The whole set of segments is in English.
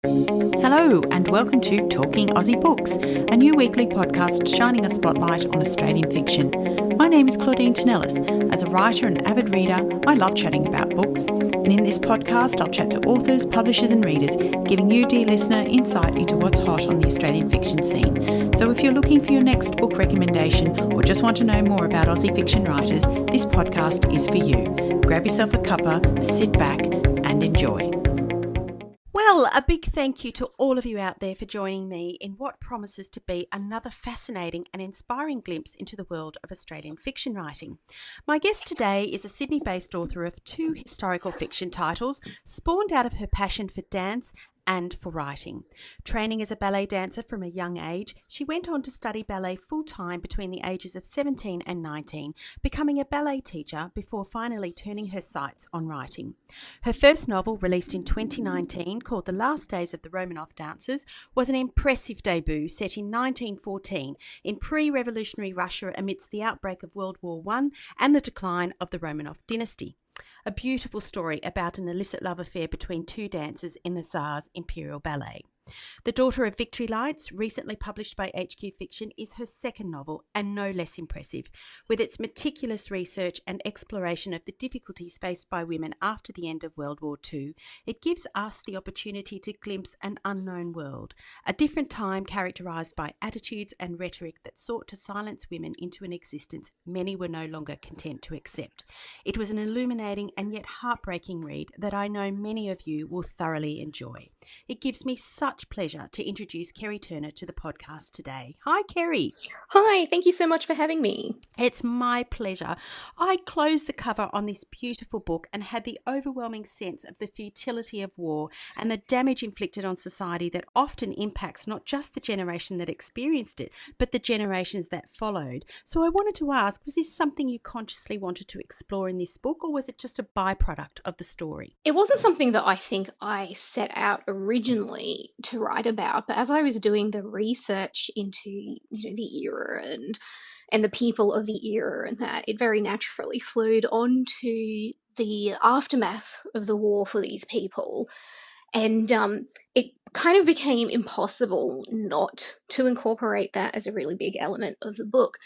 Hello and welcome to Talking Aussie Books, a new weekly podcast shining a spotlight on Australian fiction. My name is Claudine Tinellis. As a writer and avid reader, I love chatting about books. And in this podcast, I'll chat to authors, publishers and readers, giving you, dear listener, insight into what's hot on the Australian fiction scene. So if you're looking for your next book recommendation or just want to know more about Aussie fiction writers, this podcast is for you. Grab yourself a cuppa, sit back and enjoy. Well, a big thank you to all of you out there for joining me in what promises to be another fascinating and inspiring glimpse into the world of Australian fiction writing. My guest today is a Sydney-based author of 2 historical fiction titles, spawned out of her passion for dance and for writing. Training as a ballet dancer from a young age, she went on to study ballet full-time between the ages of 17 and 19, becoming a ballet teacher before finally turning her sights on writing. Her first novel, released in 2019, called The Last Days of the Romanov Dancers, was an impressive debut set in 1914 in pre-revolutionary Russia amidst the outbreak of World War I and the decline of the Romanov dynasty. A beautiful story about an illicit love affair between 2 dancers in the Tsar's Imperial Ballet. The Daughter of Victory Lights, recently published by HQ Fiction, is her second novel and no less impressive. With its meticulous research and exploration of the difficulties faced by women after the end of World War II, it gives us the opportunity to glimpse an unknown world, a different time characterised by attitudes and rhetoric that sought to silence women into an existence many were no longer content to accept. It was an illuminating and yet heartbreaking read that I know many of you will thoroughly enjoy. It gives me such pleasure to introduce Kerri Turner to the podcast today. Hi, Kerri. Hi, thank you so much for having me. It's my pleasure. I closed the cover on this beautiful book and had the overwhelming sense of the futility of war and the damage inflicted on society that often impacts not just the generation that experienced it, but the generations that followed. So I wanted to ask, was this something you consciously wanted to explore in this book, or was it just a byproduct of the story? It wasn't something that I think I set out originally to write about, but as I was doing the research into the era and the people of the era and that, it very naturally flowed onto the aftermath of the war for these people. And it kind of became impossible not to incorporate that as a really big element of the book.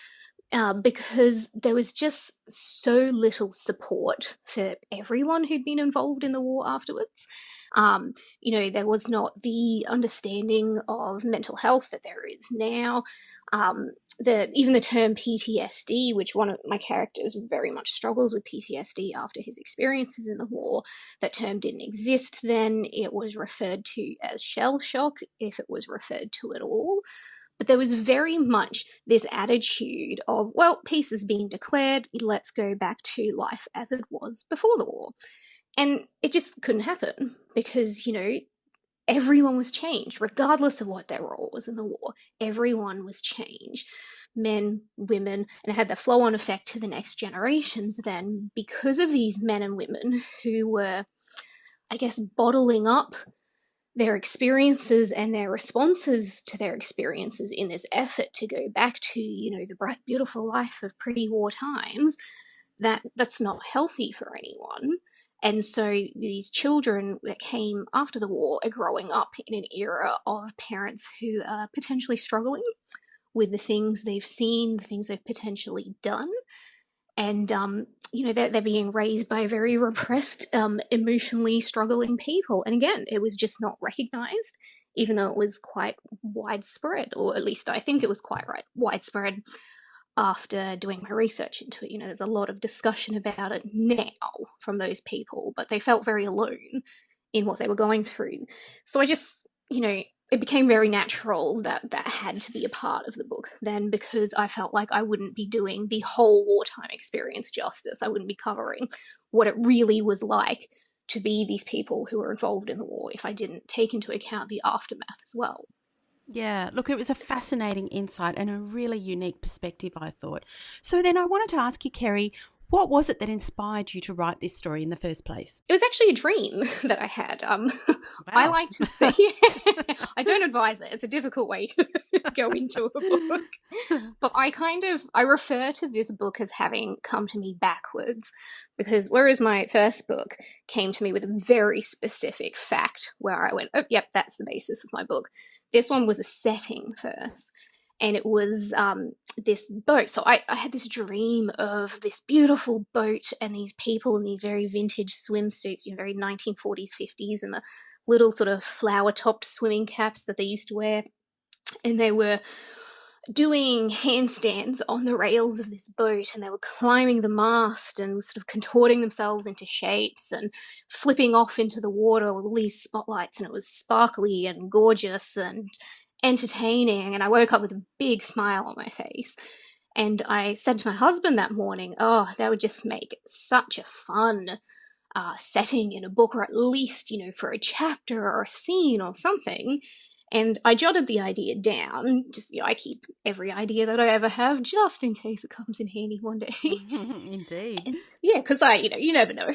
Because there was just so little support for everyone who'd been involved in the war afterwards. There was not the understanding of mental health that there is now. Even the term PTSD, which one of my characters very much struggles with PTSD after his experiences in the war, that term didn't exist then. It was referred to as shell shock, if it was referred to at all. But there was very much this attitude of, well, peace has been declared, let's go back to life as it was before the war. And it just couldn't happen because, everyone was changed, regardless of what their role was in the war. Everyone was changed. Men, women, and it had the flow-on effect to the next generations then because of these men and women who were, I guess, bottling up their experiences and their responses to their experiences in this effort to go back to, the bright, beautiful life of pre-war times, that's not healthy for anyone. And so these children that came after the war are growing up in an era of parents who are potentially struggling with the things they've seen, the things they've potentially done. And, they're being raised by very repressed, emotionally struggling people. And again, it was just not recognized, even though it was quite widespread, or at least I think it was quite widespread after doing my research into it. There's a lot of discussion about it now from those people, but they felt very alone in what they were going through. So I just, it became very natural that that had to be a part of the book then, because I felt like I wouldn't be doing the whole wartime experience justice. I wouldn't be covering what it really was like to be these people who were involved in the war if I didn't take into account the aftermath as well. Yeah, look, it was a fascinating insight and a really unique perspective, I thought. So then I wanted to ask you, Kerri, what was it that inspired you to write this story in the first place? It was actually a dream that I had. Wow. I like to say, I don't advise it. It's a difficult way to go into a book. But I refer to this book as having come to me backwards, because whereas my first book came to me with a very specific fact where I went, oh, yep, that's the basis of my book. This one was a setting first. And it was this boat. So I had this dream of this beautiful boat and these people in these very vintage swimsuits, very 1940s, 50s, and the little sort of flower-topped swimming caps that they used to wear. And they were doing handstands on the rails of this boat, and they were climbing the mast and sort of contorting themselves into shapes and flipping off into the water with all these spotlights, and it was sparkly and gorgeous and entertaining. And I woke up with a big smile on my face. And I said to my husband that morning, oh, that would just make such a fun setting in a book, or at least, for a chapter or a scene or something. And I jotted the idea down. Just, I keep every idea that I ever have just in case it comes in handy one day. Indeed. And, yeah, because you never know.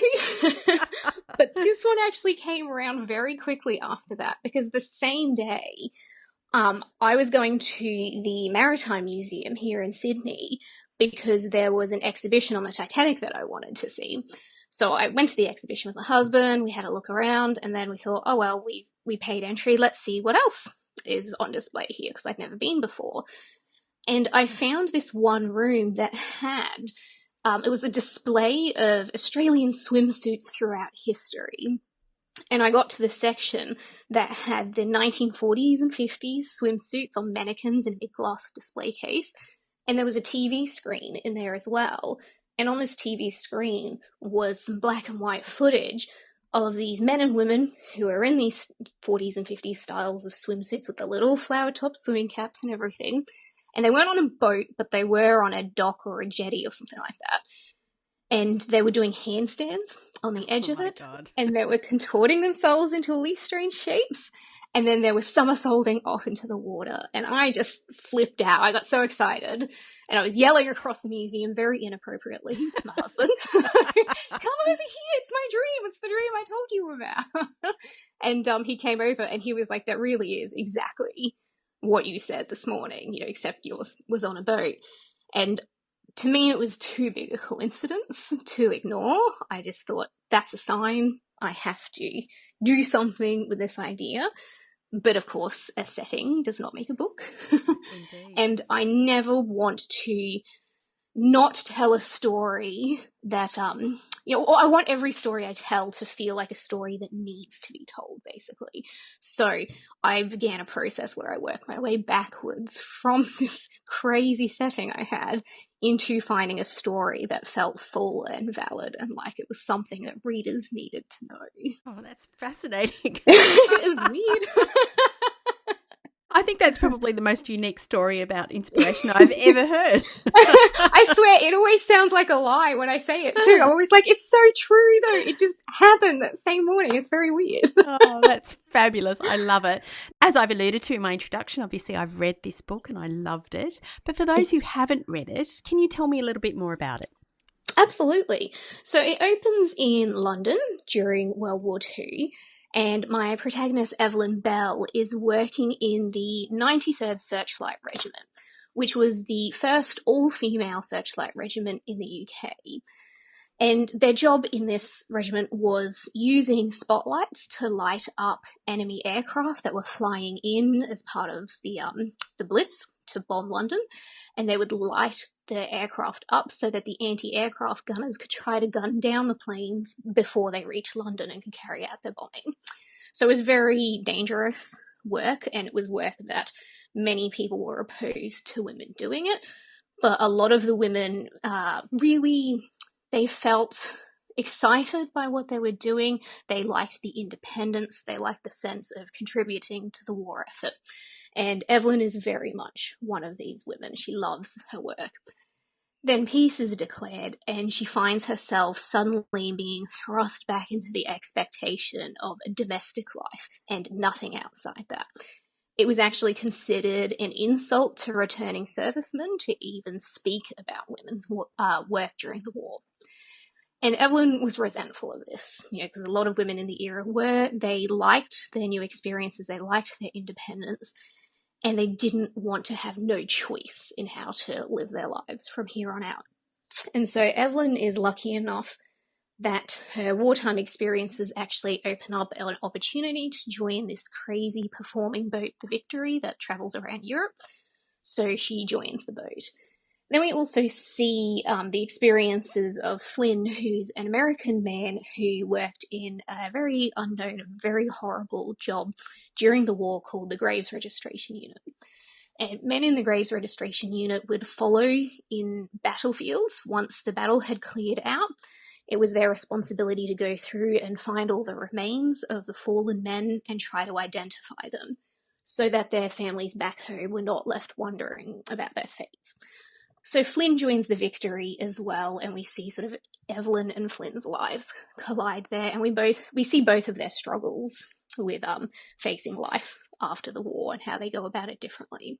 But this one actually came around very quickly after that, because the same day, I was going to the Maritime Museum here in Sydney because there was an exhibition on the Titanic that I wanted to see. So I went to the exhibition with my husband, we had a look around, and then we thought, oh, well, we paid entry, let's see what else is on display here, because I'd never been before. And I found this one room that had, it was a display of Australian swimsuits throughout history. And I got to the section that had the 1940s and 50s swimsuits on mannequins in a big glass display case. And there was a TV screen in there as well. And on this TV screen was some black and white footage of these men and women who are in these 40s and 50s styles of swimsuits with the little flower-topped swimming caps and everything. And they weren't on a boat, but they were on a dock or a jetty or something like that. And they were doing handstands on the edge of it. God. And they were contorting themselves into all these strange shapes. And then they were somersaulting off into the water. And I just flipped out. I got so excited. And I was yelling across the museum very inappropriately to my husband. Come over here. It's my dream. It's the dream I told you about. And he came over and he was like, that really is exactly what you said this morning, except yours was on a boat. And to me, it was too big a coincidence to ignore. I just thought, that's a sign. I have to do something with this idea. But of course, a setting does not make a book. And I never want to not tell a story that, I want every story I tell to feel like a story that needs to be told, basically. So I began a process where I worked my way backwards from this crazy setting I had into finding a story that felt full and valid and like it was something that readers needed to know. Oh, that's fascinating. It was weird. I think that's probably the most unique story about inspiration I've ever heard. I swear, it always sounds like a lie when I say it too. I'm always like, it's so true though. It just happened that same morning. It's very weird. Oh, that's fabulous. I love it. As I've alluded to in my introduction, obviously I've read this book and I loved it. But for those who haven't read it, can you tell me a little bit more about it? Absolutely. So it opens in London during World War II. And my protagonist, Evelyn Bell, is working in the 93rd Searchlight Regiment, which was the first all-female searchlight regiment in the UK. And their job in this regiment was using spotlights to light up enemy aircraft that were flying in as part of the Blitz to bomb London. And they would light the aircraft up so that the anti-aircraft gunners could try to gun down the planes before they reached London and could carry out their bombing. So it was very dangerous work, and it was work that many people were opposed to women doing it. But a lot of the women they felt excited by what they were doing. They liked the independence. They liked the sense of contributing to the war effort. And Evelyn is very much one of these women. She loves her work. Then peace is declared, and she finds herself suddenly being thrust back into the expectation of a domestic life and nothing outside that. It was actually considered an insult to returning servicemen to even speak about women's work during the war. And Evelyn was resentful of this, because a lot of women in the era were. They liked their new experiences, they liked their independence, and they didn't want to have no choice in how to live their lives from here on out. And so Evelyn is lucky enough that her wartime experiences actually open up an opportunity to join this crazy performing boat, the Victory, that travels around Europe. So she joins the boat. Then we also see the experiences of Flynn, who's an American man who worked in a very unknown, very horrible job during the war called the Graves Registration Unit. And men in the Graves Registration Unit would follow in battlefields once the battle had cleared out. It was their responsibility to go through and find all the remains of the fallen men and try to identify them so that their families back home were not left wondering about their fates. So Flynn joins the Victory as well, and we see sort of Evelyn and Flynn's lives collide there, and we see both of their struggles with facing life after the war and how they go about it differently.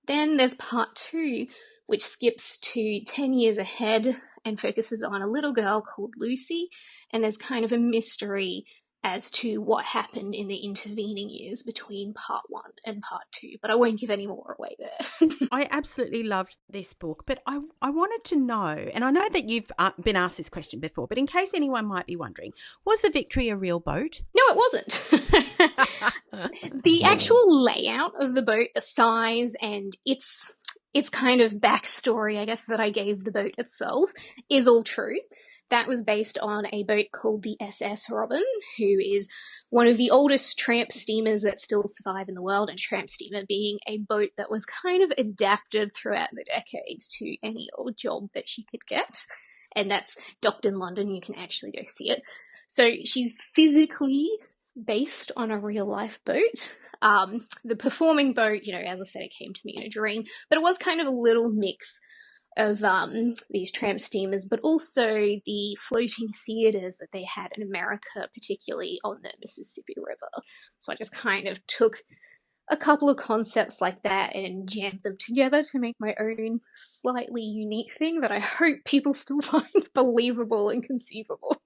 Then there's part 2, which skips to 10 years ahead and focuses on a little girl called Lucy, and there's kind of a mystery as to what happened in the intervening years between part 1 and part 2, but I won't give any more away there. I absolutely loved this book, but I wanted to know, and I know that you've been asked this question before, but in case anyone might be wondering, was the Victory a real boat? No, it wasn't. The actual layout of the boat, the size, and its kind of backstory, I guess, that I gave the boat itself is all true. That was based on a boat called the SS Robin, who is one of the oldest tramp steamers that still survive in the world, and tramp steamer being a boat that was kind of adapted throughout the decades to any old job that she could get. And that's docked in London. You can actually go see it. So she's physically based on a real life boat. The performing boat, as I said, it came to me in a dream, but it was kind of a little mix of these tramp steamers, but also the floating theatres that they had in America, particularly on the Mississippi River. So I just kind of took a couple of concepts like that and jammed them together to make my own slightly unique thing that I hope people still find believable and conceivable.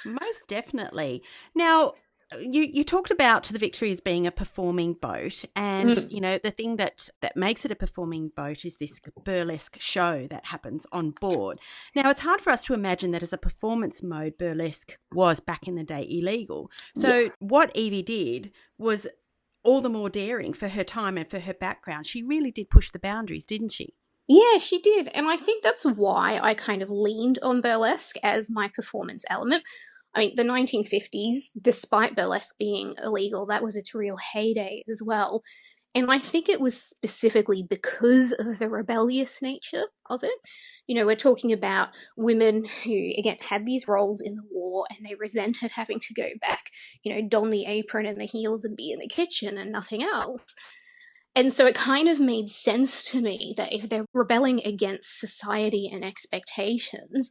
Most definitely. Now, you talked about the Victory as being a performing boat, and the thing that makes it a performing boat is this burlesque show that happens on board. Now, it's hard for us to imagine that as a performance mode, burlesque was back in the day illegal. So yes. What Evie did was all the more daring for her time and for her background. She really did push the boundaries, didn't she? Yeah, she did. And I think that's why I kind of leaned on burlesque as my performance element. I mean, the 1950s, despite burlesque being illegal, that was its real heyday as well. And I think it was specifically because of the rebellious nature of it. We're talking about women who, again, had these roles in the war and they resented having to go back, don the apron and the heels and be in the kitchen and nothing else. And so it kind of made sense to me that if they're rebelling against society and expectations,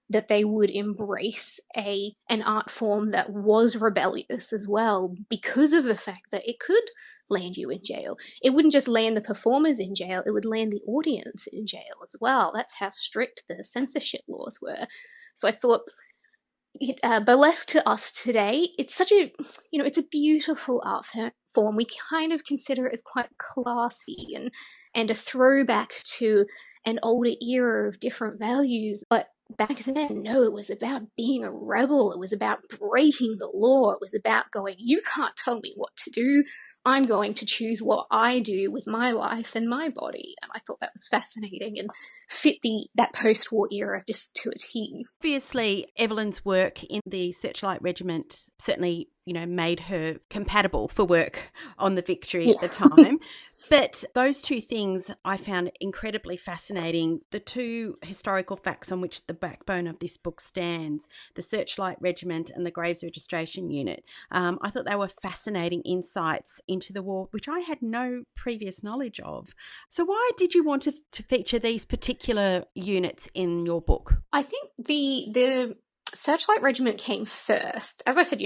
that they would embrace an art form that was rebellious as well, because of the fact that it could land you in jail. It wouldn't just land the performers in jail, it would land the audience in jail as well. That's how strict the censorship laws were. So I thought, burlesque to us today, it's such a, it's a beautiful art form. We kind of consider it as quite classy and a throwback to an older era of different values. But back then, no, it was about being a rebel. It was about breaking the law. It was about going, you can't tell me what to do. I'm going to choose what I do with my life and my body. And I thought that was fascinating and fit that post-war era just to a T. Obviously, Evelyn's work in the Searchlight Regiment certainly, made her compatible for work on the Victory at the time. But those two things I found incredibly fascinating. The two historical facts on which the backbone of this book stands, the Searchlight Regiment and the Graves Registration Unit. I thought they were fascinating insights into the war, which I had no previous knowledge of. So why did you want to feature these particular units in your book? I think the Searchlight Regiment came first. As I said,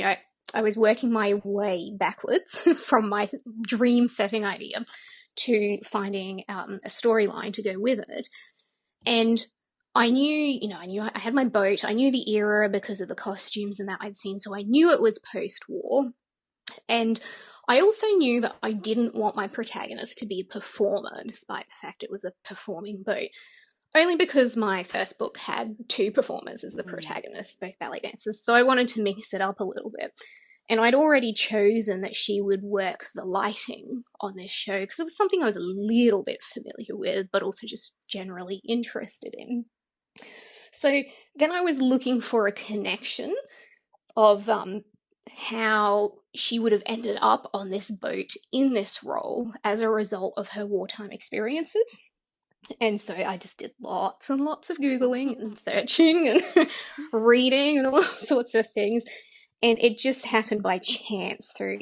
I was working my way backwards from my dream setting idea to finding a storyline to go with it. And I knew I had my boat. I knew the era because of the costumes and that I'd seen, so I knew it was post-war. And I also knew that I didn't want my protagonist to be a performer, despite the fact it was a performing boat. Only because my first book had two performers as the protagonists, both ballet dancers, so I wanted to mix it up a little bit. And I'd already chosen that she would work the lighting on this show because it was something I was a little bit familiar with, but also just generally interested in. So then I was looking for a connection of how she would have ended up on this boat in this role as a result of her wartime experiences. And so I just did lots and lots of Googling and searching and reading and all sorts of things. And it just happened by chance through,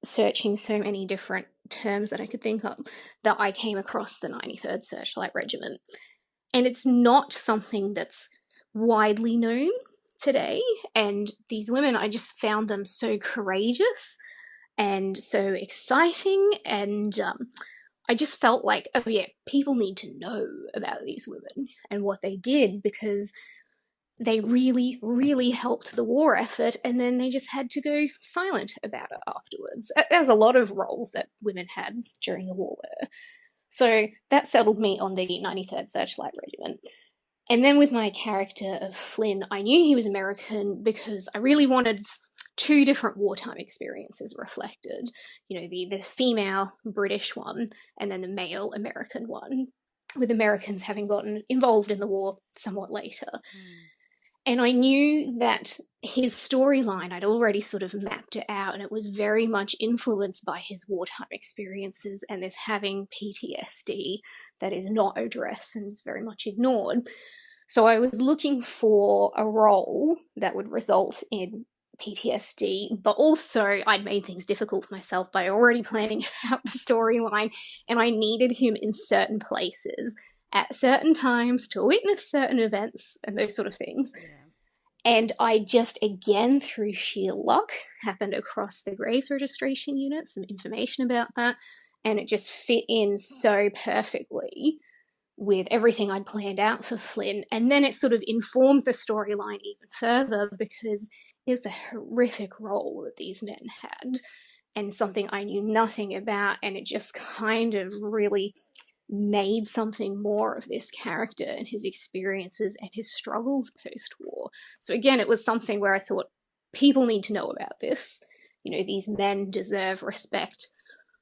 searching so many different terms that I could think of that I came across the 93rd Searchlight Regiment. And it's not something that's widely known today. And these women, I just found them so courageous and so exciting. And I just felt like, oh yeah, people need to know about these women and what they did because they really, really helped the war effort, and then they just had to go silent about it afterwards. There's a lot of roles that women had during the war were. So that settled me on the 93rd Searchlight Regiment. And then with my character of Flynn, I knew he was American because I really wanted two different wartime experiences reflected. The female British one and then the male American one, with Americans having gotten involved in the war somewhat later. And I knew that his storyline, I'd already sort of mapped it out, and it was very much influenced by his wartime experiences and this having PTSD that is not addressed and is very much ignored. So I was looking for a role that would result in PTSD, but also I'd made things difficult for myself by already planning out the storyline, and I needed him in certain places at certain times to witness certain events and those sort of things. Yeah. And I just, again, through sheer luck, happened across the Graves registration unit, some information about that, and it just fit in so perfectly with everything I'd planned out for Flynn. And then it sort of informed the storyline even further because it's a horrific role that these men had and something I knew nothing about, and it just kind of really made something more of this character and his experiences and his struggles post-war. So again, it was something where I thought, people need to know about this. These men deserve respect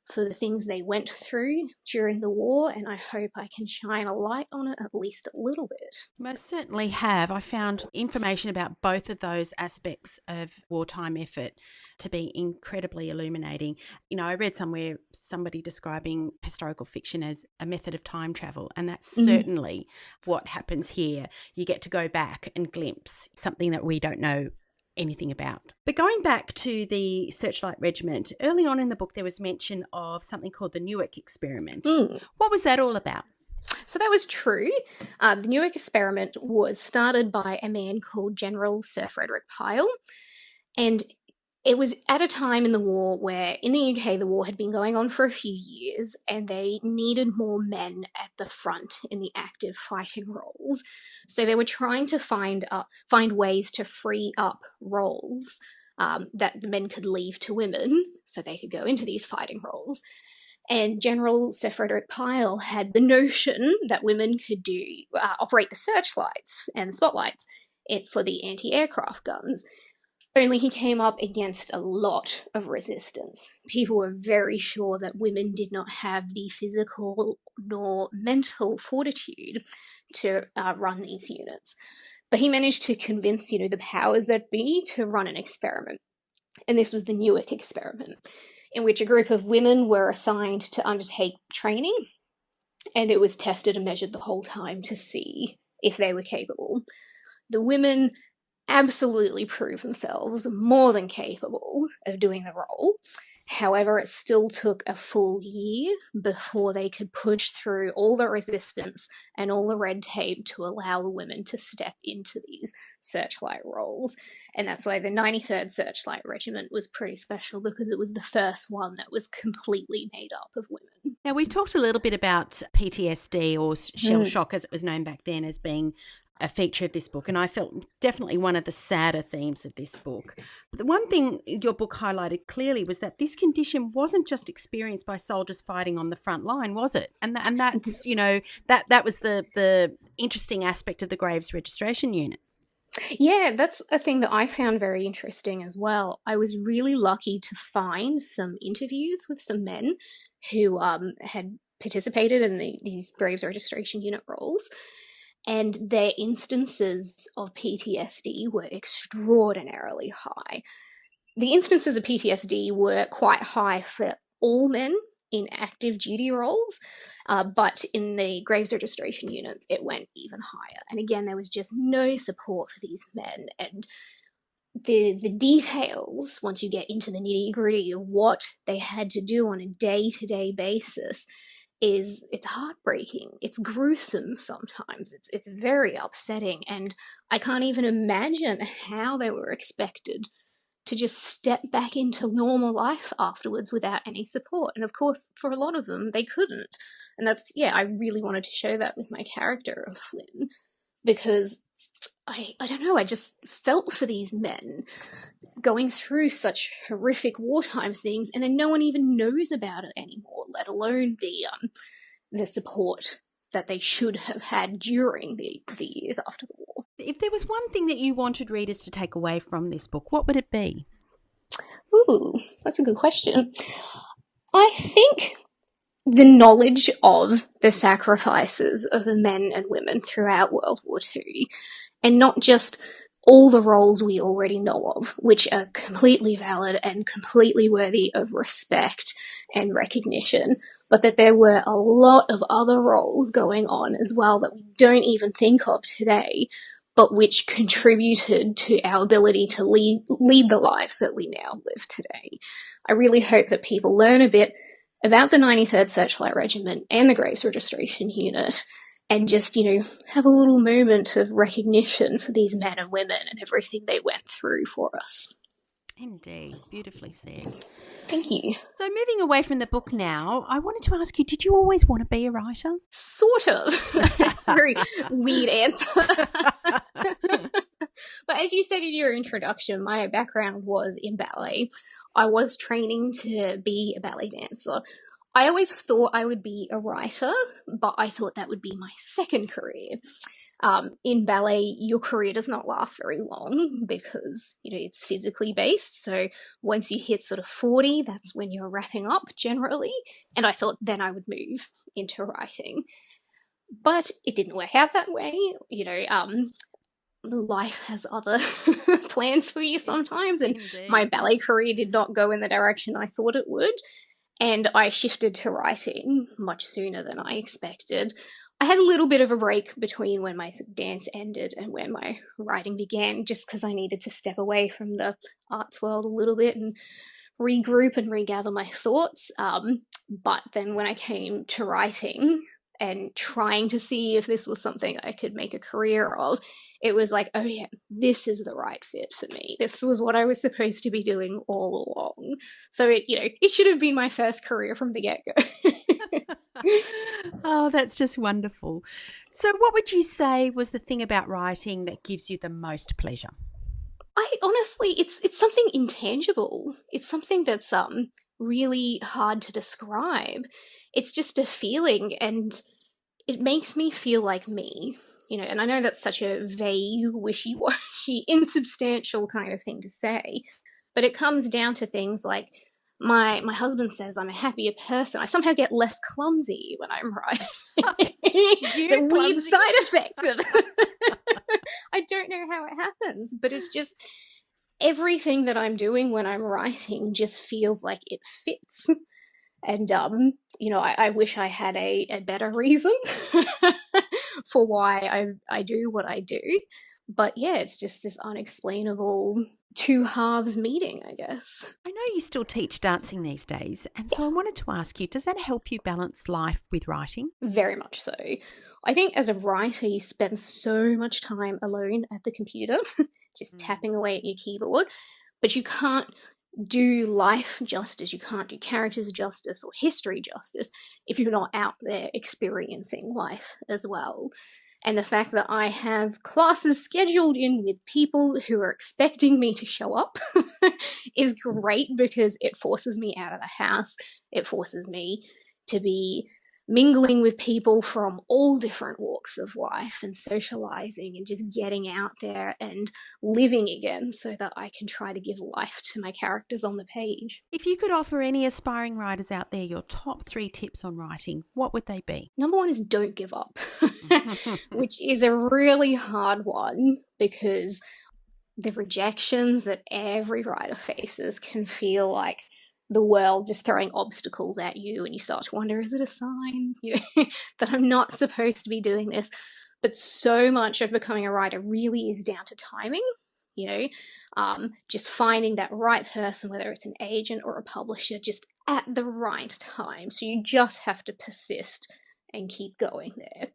for the things they went through during the war, and I hope I can shine a light on it at least a little bit. Most certainly have. I found information about both of those aspects of wartime effort to be incredibly illuminating. I read somewhere somebody describing historical fiction as a method of time travel, and that's certainly what happens here. You get to go back and glimpse something that we don't know anything about. But going back to the Searchlight Regiment, early on in the book there was mention of something called the Newark experiment. What was that all about? So that was true. The Newark experiment was started by a man called General Sir Frederick Pyle, and it was at a time in the war where in the UK the war had been going on for a few years and they needed more men at the front in the active fighting roles. So they were trying to find ways to free up roles that the men could leave to women so they could go into these fighting roles. And General Sir Frederick Pyle had the notion that women could operate the searchlights and the spotlights for the anti-aircraft guns. Only he came up against a lot of resistance. People were very sure that women did not have the physical nor mental fortitude to run these units. But he managed to convince, the powers that be to run an experiment. And this was the Newark experiment, in which a group of women were assigned to undertake training, and it was tested and measured the whole time to see if they were capable. The women absolutely prove themselves more than capable of doing the role. However, it still took a full year before they could push through all the resistance and all the red tape to allow the women to step into these searchlight roles. And that's why the 93rd Searchlight Regiment was pretty special, because it was the first one that was completely made up of women. Now, we talked a little bit about PTSD, or shell shock as it was known back then, as being a feature of this book, and I felt definitely one of the sadder themes of this book. But the one thing your book highlighted clearly was that this condition wasn't just experienced by soldiers fighting on the front line, was it? And that's, that was the interesting aspect of the Graves Registration Unit. Yeah, that's a thing that I found very interesting as well. I was really lucky to find some interviews with some men who had participated in these Graves Registration Unit roles, and their instances of PTSD were extraordinarily high. The instances of PTSD were quite high for all men in active duty roles, but in the Graves Registration Units, it went even higher. And again, there was just no support for these men. And the details, once you get into the nitty-gritty of what they had to do on a day-to-day basis, it's heartbreaking. It's gruesome sometimes. It's very upsetting, and I can't even imagine how they were expected to just step back into normal life afterwards without any support. And of course, for a lot of them, they couldn't. And I really wanted to show that with my character of Flynn, because I don't know, I just felt for these men going through such horrific wartime things, and then no one even knows about it anymore, let alone the support that they should have had during the years after the war. If there was one thing that you wanted readers to take away from this book, what would it be? Ooh, that's a good question. I think the knowledge of the sacrifices of the men and women throughout World War II, and not just all the roles we already know of, which are completely valid and completely worthy of respect and recognition, but that there were a lot of other roles going on as well that we don't even think of today, but which contributed to our ability to lead the lives that we now live today. I really hope that people learn a bit about the 93rd Searchlight Regiment and the Graves Registration Unit, and just, have a little moment of recognition for these men and women and everything they went through for us. Indeed, beautifully said. Thank you. So moving away from the book now, I wanted to ask you, did you always want to be a writer? Sort of. That's a very weird answer. But as you said in your introduction, my background was in ballet. I was training to be a ballet dancer. I always thought I would be a writer, but I thought that would be my second career. In ballet, your career does not last very long because, it's physically based. So once you hit sort of 40, that's when you're wrapping up generally. And I thought then I would move into writing. But it didn't work out that way. Life has other plans for you sometimes. And Indeed. My ballet career did not go in the direction I thought it would. And I shifted to writing much sooner than I expected. I had a little bit of a break between when my dance ended and when my writing began, just because I needed to step away from the arts world a little bit and regroup and regather my thoughts. But then when I came to writing and trying to see if this was something I could make a career of, it was like, oh yeah, this is the right fit for me. This was what I was supposed to be doing all along. So it should have been my first career from the get-go. Oh, that's just wonderful. So what would you say was the thing about writing that gives you the most pleasure? I honestly, it's something intangible. It's something that's really hard to describe. It's just a feeling, and it makes me feel like me. And I know that's such a vague, wishy-washy, insubstantial kind of thing to say, but it comes down to things like my husband says I'm a happier person. I somehow get less clumsy when I'm writing. It's a weird side effect of it. I don't know how it happens, but it's just everything that I'm doing when I'm writing just feels like it fits. And, I wish I had a better reason for why I do what I do. But yeah, it's just this unexplainable two halves meeting, I guess. I know you still teach dancing these days, and so Yes. I wanted to ask you, does that help you balance life with writing? Very much so. I think as a writer, you spend so much time alone at the computer, just tapping away at your keyboard, but you can't do life justice, you can't do characters justice or history justice if you're not out there experiencing life as well. And the fact that I have classes scheduled in with people who are expecting me to show up is great, because it forces me out of the house. It forces me to be mingling with people from all different walks of life and socializing and just getting out there and living again, so that I can try to give life to my characters on the page. If you could offer any aspiring writers out there your top 3 tips on writing, what would they be? Number 1 is don't give up, which is a really hard one, because the rejections that every writer faces can feel like the world just throwing obstacles at you, and you start to wonder, is it a sign, that I'm not supposed to be doing this? But so much of becoming a writer really is down to timing, just finding that right person, whether it's an agent or a publisher, just at the right time. So you just have to persist and keep going there.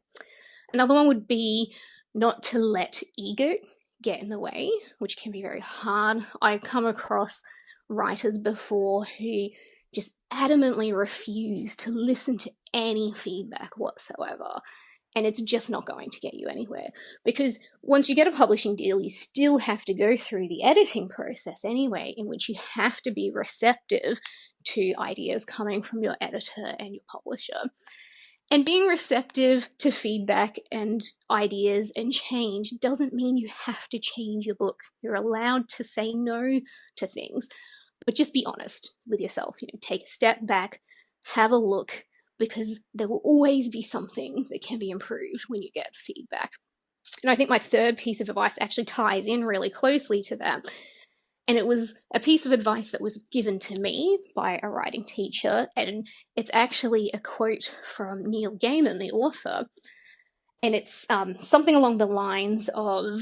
Another one would be not to let ego get in the way, which can be very hard. I've come across writers before who just adamantly refuse to listen to any feedback whatsoever. And it's just not going to get you anywhere, because once you get a publishing deal, you still have to go through the editing process anyway, in which you have to be receptive to ideas coming from your editor and your publisher. And being receptive to feedback and ideas and change doesn't mean you have to change your book. You're allowed to say no to things, but just be honest with yourself. Take a step back, have a look, because there will always be something that can be improved when you get feedback. And I think my third piece of advice actually ties in really closely to that. And it was a piece of advice that was given to me by a writing teacher, and it's actually a quote from Neil Gaiman, the author. And it's something along the lines of,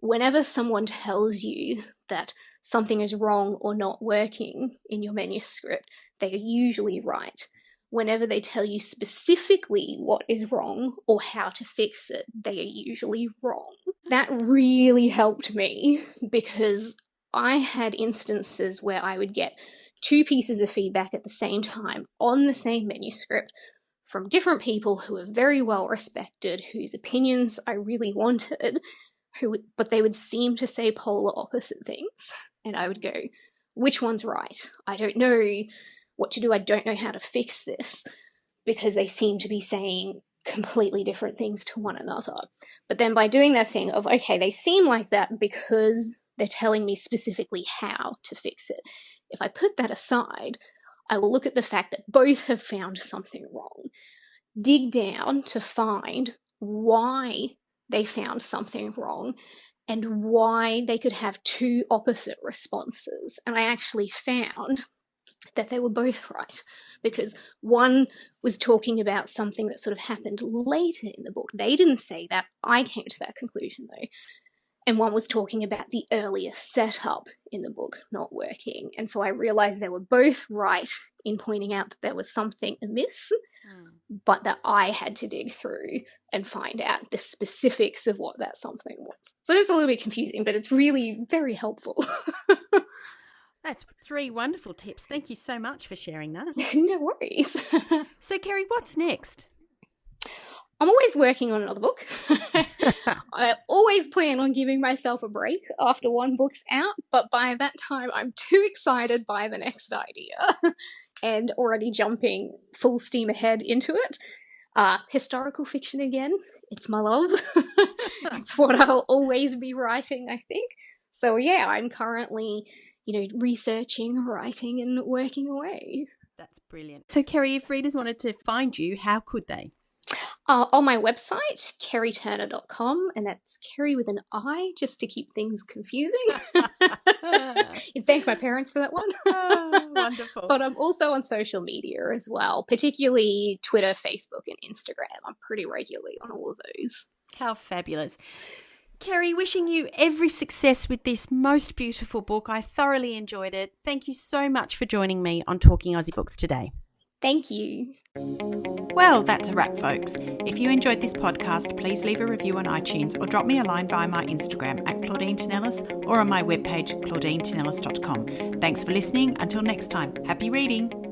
whenever someone tells you that something is wrong or not working in your manuscript, they are usually right. Whenever they tell you specifically what is wrong or how to fix it, they are usually wrong. That really helped me, because I had instances where I would get 2 pieces of feedback at the same time on the same manuscript from different people who were very well respected, whose opinions I really wanted, but they would seem to say polar opposite things. And I would go, which one's right? I don't know what to do. I don't know how to fix this, because they seem to be saying completely different things to one another. But then by doing that thing of, okay, they seem like that because they're telling me specifically how to fix it. If I put that aside, I will look at the fact that both have found something wrong, dig down to find why they found something wrong and why they could have 2 opposite responses. And I actually found that they were both right, because one was talking about something that sort of happened later in the book. They didn't say that. I came to that conclusion though. And one was talking about the earlier setup in the book not working. And so I realized they were both right in pointing out that there was something amiss, but that I had to dig through and find out the specifics of what that something was. So it's a little bit confusing, but it's really very helpful. That's 3 wonderful tips. Thank you so much for sharing that. No worries. So, Kerri, what's next? I'm always working on another book. I always plan on giving myself a break after one book's out, but by that time I'm too excited by the next idea and already jumping full steam ahead into it. Historical fiction again. It's my love. It's what I'll always be writing, I think. So yeah, I'm currently, researching, writing and working away. That's brilliant. So, Kerri, if readers wanted to find you, how could they? On my website, kerriturner.com, and that's Kerri with an I, just to keep things confusing. You'd thank my parents for that one. Oh, wonderful. But I'm also on social media as well, particularly Twitter, Facebook, and Instagram. I'm pretty regularly on all of those. How fabulous. Kerri, wishing you every success with this most beautiful book. I thoroughly enjoyed it. Thank you so much for joining me on Talking Aussie Books today. Thank you. Well, that's a wrap, folks. If you enjoyed this podcast, please leave a review on iTunes or drop me a line via my Instagram at Claudine Tinellis or on my webpage claudinetинellis.com. Thanks for listening. Until next time, happy reading.